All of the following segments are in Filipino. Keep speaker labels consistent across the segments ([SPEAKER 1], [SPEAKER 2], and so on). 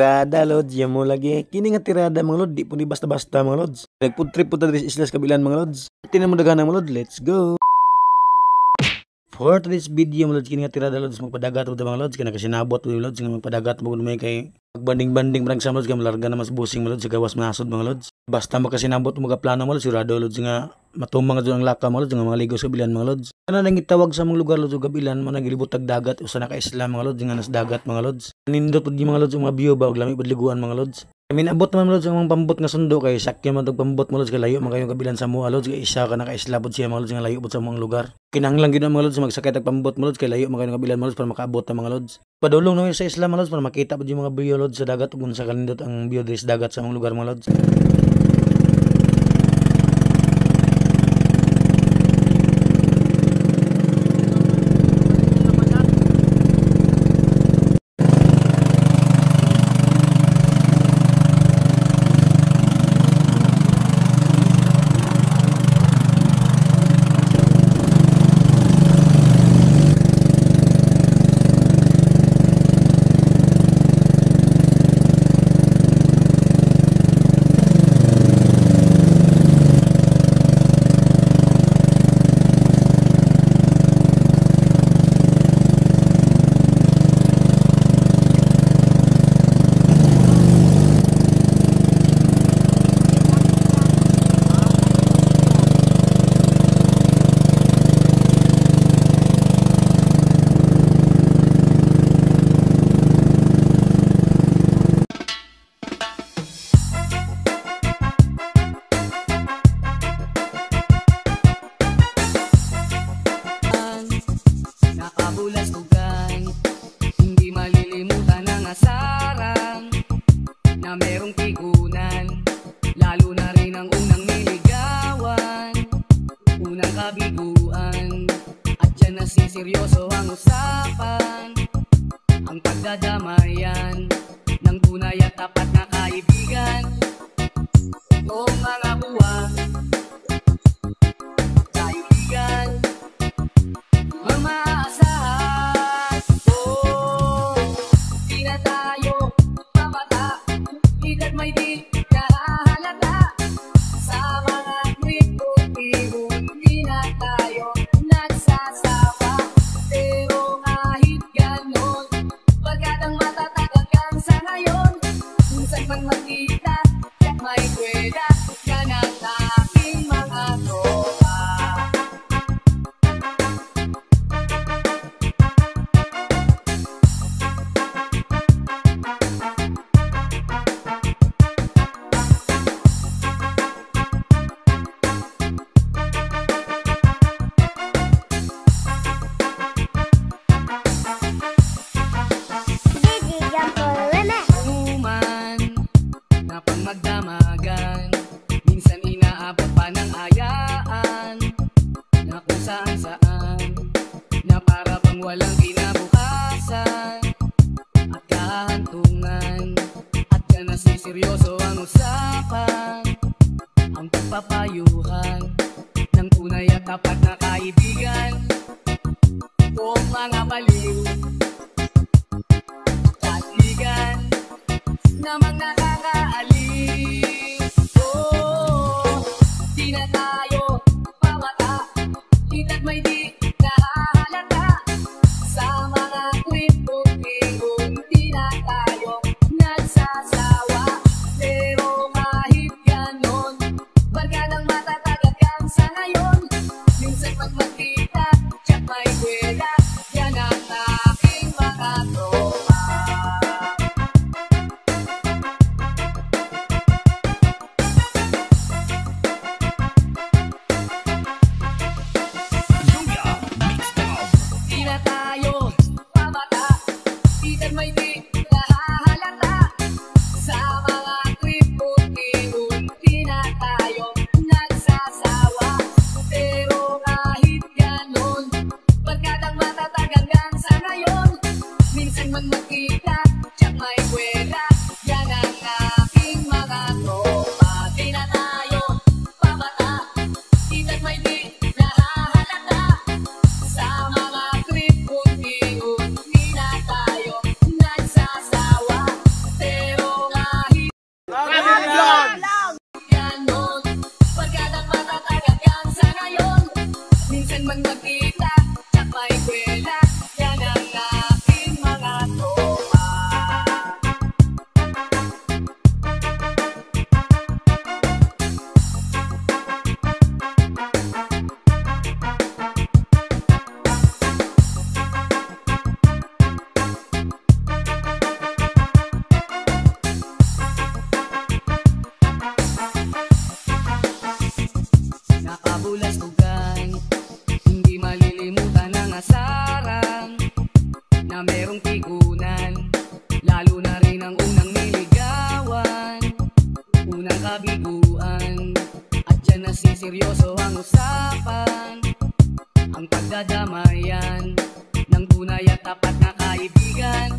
[SPEAKER 1] Tirada lods, yan mo lagi. Kini nga tirada mga lod, di po ni basta-basta mga lods. Nagpud trip po ta diri sa islas kabilan mga lods. Tinan mo dagana mga lod, let's go. For today's video mga lods, kini nga tirada lods, magpadagat po ta mga lods, kana kasi nabot po lods, nga magpadagat mo may kay pagbanding-banding parang sa lods, nga malarga na mas busing mga lods, sa gawas manasod mga lods. Basta makasinabot mo plano mga lods, sigurado lods nga matumang nga ang laka mga lods, nga mga ligaw sa bilan mga lods. Kana nang gitawag sa mga lugar lods ug gabilan, mo nagilibot tag dagat usa na ka isla mga lods, nga nas dagat mga lods. Nindot pud mga lods, mga view ba ug lami pud liguan mga lods. Kami naabot naman lods ang mga pambot nga sundo kay sakya man tag pambot mga lods, kay layo man kayong kabilan sa mua lods, kay isa ka na ka isla pud siya mga lods, nga layo pud sa mga lugar. Kinahanglan gyud mga lods magsakay tag pambot mga lods, kay layo man kayong kabilan mga lods para makaabot ta mga lods. Padulong na sa isla mga lods para makita pud yung mga view lods sa dagat ug unsa kalindot ang view diri sa dagat sa mga lugar mga lods.
[SPEAKER 2] Hindi malilimutan ang asaran na merong tigunan, lalo na rin ang unang niligawan, unang kabiguan, at dyan nasiseryoso ang usapan, ang pagdadamayan ng tunay at tapat na kaibigan. O mga buwang kaibigan, mga aasahan. Di na tayo pamata, higit may di nahahalata. Sa mga kwento-kwento, di na tayo nagsasawa. Pero kahit ganon, pagkat ang matatag hanggang sa ngayon, kung saan man magkita, may kweda ka ng aking mga tropa. Magdamagan, minsan inaabot pa ng ayaan, na kung saan saan, na para bang walang kinabukasan at kahantungan, at ka nasiseryoso ang usapan, ang pagpapayuhan ng tunay at tapat na kaibigan. O mga baliw kaibigan namang nakakaalis. Di na tayo pamata, higit may di nahahalata. Sa mga kwento-kwento, di na tayo nagsasawa. Pero kahit ganon, baga ng matatag hanggang sa ngayon, minsan pag magkita, tiyak may kweda, yan ang aking mga tropa. May di nahahalata. kabiguan. At dyan na seryoso ang usapan, ang pagdadamayan ng tunay at tapat na kaibigan.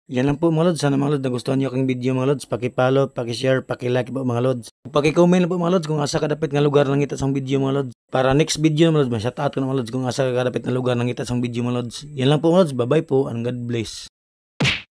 [SPEAKER 1] Yan lang po mga lods. Sana mga lods nagustuhan nyo aking video mga lods. Paki-follow, paki-share, paki-like po mga lods. Paki-comment lang po mga lods kung asa kadapit nga lugar lang kita sa video mga lods. Para next video mga lods, ma-shoutout ko na mga lods kung asa kadapit na lugar lang kita sa video mga lods. Yan lang po mga lods. Bye bye po and God bless.